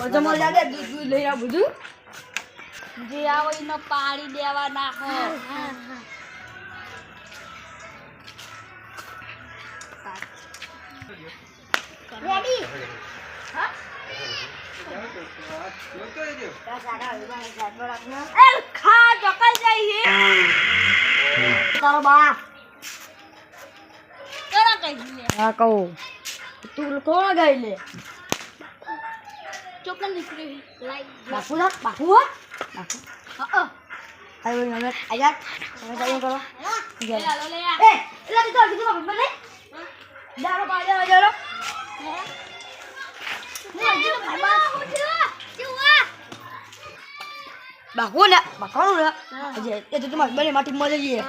તમારે દાદા દૂધ લઈ આવ બધું જે આવો એનો પાડી દેવા નાખો રેડી હા એ ખા ચોકલ જઈએ તારો બા કરા કહીએ હા કહું તું કોણ ગઈ લે ચોકલ નીકળી લાઈ બાપુ ના બાપુ હો બાપુ હા આયો નગર આયા તમે જાયો કરો લે હાલો લે એ એટલે તો કીધું બાપુ મને દારો પાડ્યો જારો બાપુ ને બાપુ ને અજે એ તો તમારે બને માટી મળી જઈએ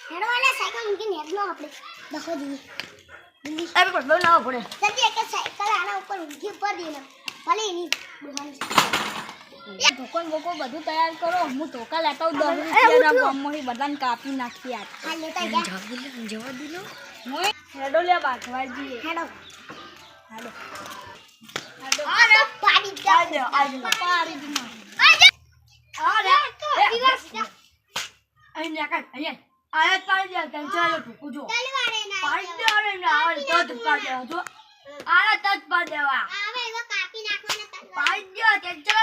હેડો વાલા સાયકલ મૂકીને હેડ લો આપણે બખો દી એ પણ બહુ લાવો પડે જલ્દી એક સાયકલ આના ઉપર ઊંઘી ઉપર દે ને ભલે ની દુકાન ધોકો બોકો બધું તૈયાર કરો હું ધોકા લેતા હું 10 રૂપિયાના બોમ્બમાંથી બધાને કાપી નાખી આ હા લેતા જા જવા દે લો હું હેડો લે બાકવાજી હેડો હેડો આને પાડી જા આજો પાડી દી આરે અહીંયા કાઈ અહીંયા આયા તાળી દે તને ચાલો ઠુકુ જો તલવારે ના પાડી દે અરે ના આવે તો જ પાડે જો આયા તજ પાડે દેવા આવે એવા કાપી નાખવાના તલવાર પાડી દે તે ચાલો